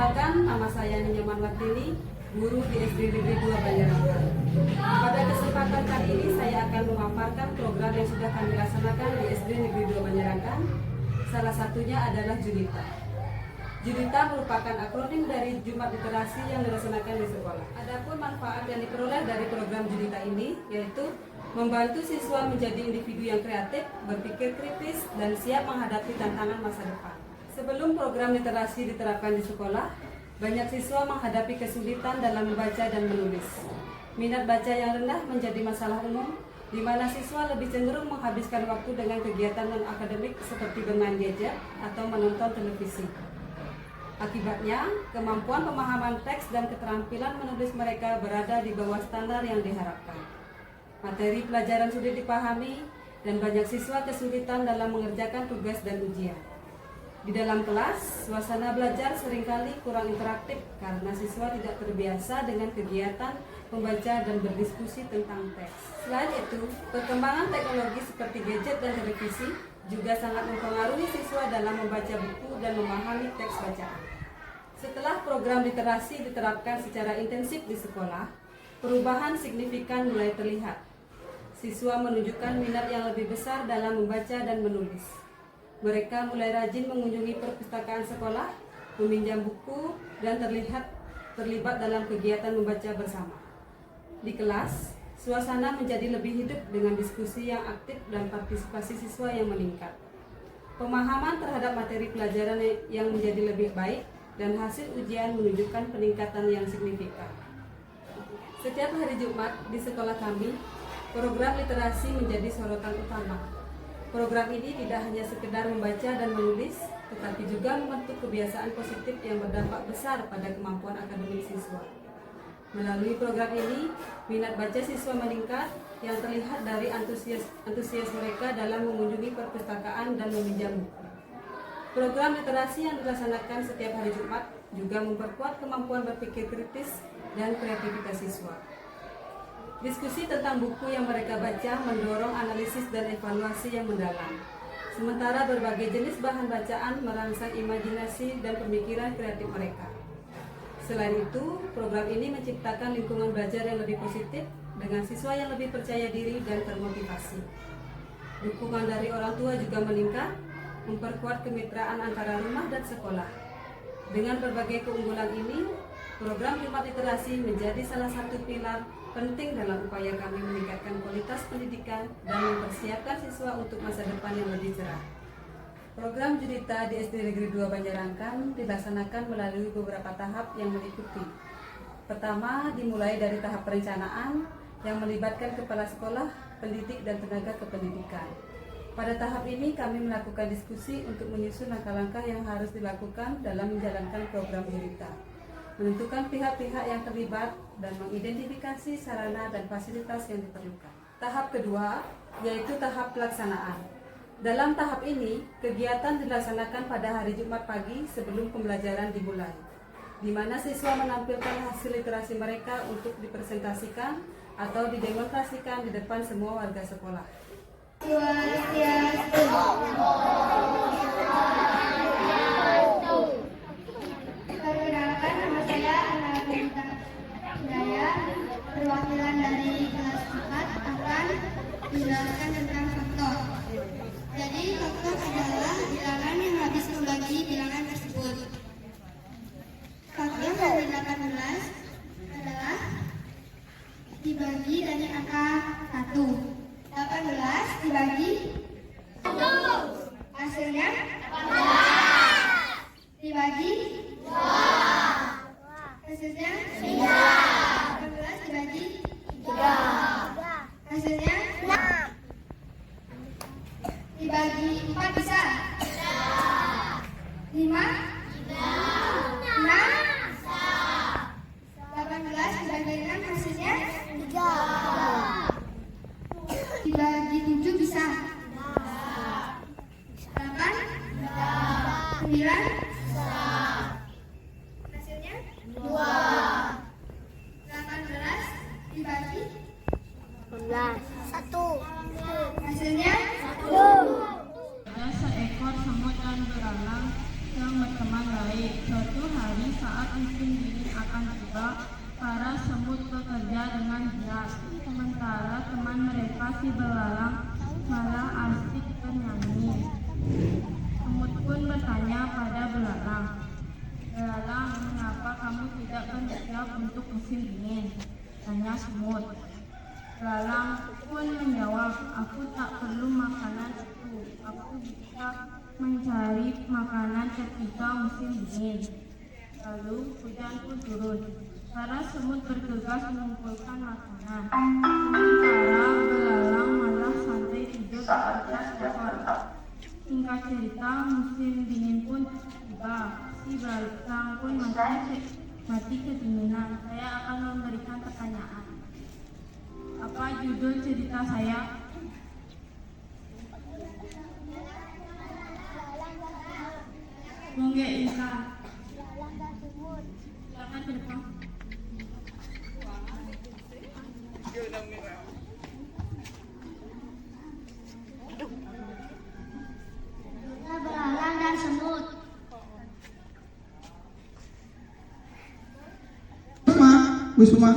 Perkenalkan, nama saya Ninyaman Martini, guru di SD Negeri 2 Banjarangkan. Pada kesempatan kali ini saya akan memaparkan program yang sudah kami laksanakan di SD Negeri 2 Banjarangkan. Salah satunya adalah Junita. Junita merupakan akronim dari Jumat Literasi yang dilaksanakan di sekolah. Adapun manfaat yang diperoleh dari program Junita ini yaitu membantu siswa menjadi individu yang kreatif, berpikir kritis, dan siap menghadapi tantangan masa depan. Sebelum program literasi diterapkan di sekolah, banyak siswa menghadapi kesulitan dalam membaca dan menulis. Minat baca yang rendah menjadi masalah umum, di mana siswa lebih cenderung menghabiskan waktu dengan kegiatan non-akademik seperti bermain gadget atau menonton televisi. Akibatnya, kemampuan pemahaman teks dan keterampilan menulis mereka berada di bawah standar yang diharapkan. Materi pelajaran sulit dipahami, dan banyak siswa kesulitan dalam mengerjakan tugas dan ujian. Di dalam kelas, suasana belajar seringkali kurang interaktif karena siswa tidak terbiasa dengan kegiatan membaca dan berdiskusi tentang teks. Selain itu, perkembangan teknologi seperti gadget dan televisi juga sangat mempengaruhi siswa dalam membaca buku dan memahami teks bacaan. Setelah program literasi diterapkan secara intensif di sekolah, perubahan signifikan mulai terlihat. Siswa menunjukkan minat yang lebih besar dalam membaca dan menulis. Mereka mulai rajin mengunjungi perpustakaan sekolah, meminjam buku, dan terlibat dalam kegiatan membaca bersama. Di kelas, suasana menjadi lebih hidup dengan diskusi yang aktif dan partisipasi siswa yang meningkat. Pemahaman terhadap materi pelajaran yang menjadi lebih baik dan hasil ujian menunjukkan peningkatan yang signifikan. Setiap hari Jumat di sekolah kami, program literasi menjadi sorotan utama. Program ini tidak hanya sekedar membaca dan menulis, tetapi juga membentuk kebiasaan positif yang berdampak besar pada kemampuan akademik siswa. Melalui program ini, minat baca siswa meningkat yang terlihat dari antusias mereka dalam mengunjungi perpustakaan dan meminjam buku. Program literasi yang dilaksanakan setiap hari Jumat juga memperkuat kemampuan berpikir kritis dan kreativitas siswa. Diskusi tentang buku yang mereka baca mendorong analisis dan evaluasi yang mendalam. Sementara berbagai jenis bahan bacaan merangsang imajinasi dan pemikiran kreatif mereka. Selain itu, program ini menciptakan lingkungan belajar yang lebih positif dengan siswa yang lebih percaya diri dan termotivasi. Dukungan dari orang tua juga meningkat, memperkuat kemitraan antara rumah dan sekolah. Dengan berbagai keunggulan ini, program Jumat Literasi menjadi salah satu pilar penting dalam upaya kami meningkatkan kualitas pendidikan dan mempersiapkan siswa untuk masa depan yang lebih cerah. Program Junita di SD Negeri 2 Banjarangkan dilaksanakan melalui beberapa tahap yang meliputi. Pertama, dimulai dari tahap perencanaan yang melibatkan kepala sekolah, pendidik, dan tenaga kependidikan. Pada tahap ini kami melakukan diskusi untuk menyusun langkah-langkah yang harus dilakukan dalam menjalankan program Junita, menentukan pihak-pihak yang terlibat, dan mengidentifikasi sarana dan fasilitas yang diperlukan. Tahap kedua, yaitu tahap pelaksanaan. Dalam tahap ini, kegiatan dilaksanakan pada hari Jumat pagi sebelum pembelajaran dimulai, di mana siswa menampilkan hasil literasi mereka untuk dipresentasikan atau didemonstrasikan di depan semua warga sekolah. Perkenalkan, nama saya Ana Bintang Daya, perwakilan dari kelas 4 akan menjelaskan tentang faktor. Jadi faktor adalah bilangan yang habis membagi bilangan tersebut. Faktor dari 18 adalah dibagi dari angka 1. 18 dibagi 1. Hasilnya 18 dibagi 2. Hasilnya 3. 18 dibagi 3. Hasilnya 6. Dibagi 4 bisa 5. 6. 18 dibagi 6 hasilnya 3. Dibagi 7 bisa 8. 9. Hasilnya 2. 18 dibagi 18. 1. hasilnya 1. Ada seekor semut dan beralang yang berteman baik. Suatu hari saat siap untuk musim dingin? Tanya semut. Belalang pun menjawab, aku tak perlu makanan itu. Aku bisa mencari makanan ketika musim dingin. Lalu hujan pun turun. Para semut bergegas mengumpulkan makanan. Sementara belalang malah santai tidur di atas pohon. Singkat cerita, musim dingin pun tiba. Si belalang pun mati kedinginan. Saya akan memberikan pertanyaan. Apa judul cerita saya? Mongge Ika. Silakan ke depan. Belalang dan semut. Wisma.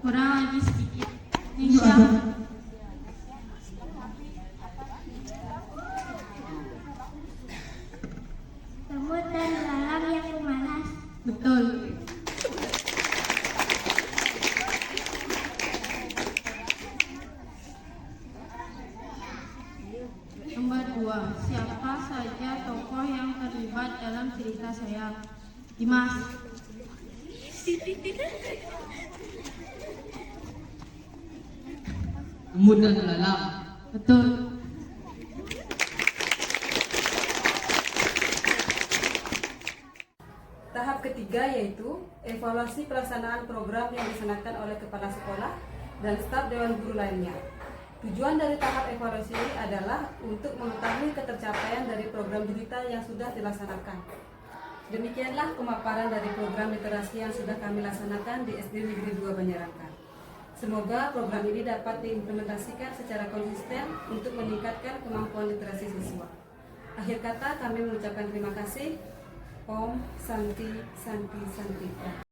Kurang lagi sedikit. Yuk, ada. Semut dan belalang yang pemanas. Betul. Nomor 2. Siapa saja tokoh yang terlibat dalam cerita saya? Dimas. Semut dan belalang. Betul. Tahap ketiga yaitu evaluasi pelaksanaan program yang dilaksanakan oleh kepala sekolah dan staf dewan guru lainnya. Tujuan dari tahap evaluasi ini adalah untuk mengetahui ketercapaian dari program digital yang sudah dilaksanakan. Demikianlah pemaparan dari program literasi yang sudah kami laksanakan di SD Negeri 2 Banjarangka. Semoga program ini dapat diimplementasikan secara konsisten untuk meningkatkan kemampuan literasi siswa. Akhir kata kami mengucapkan terima kasih. Om Santi Santi Santi.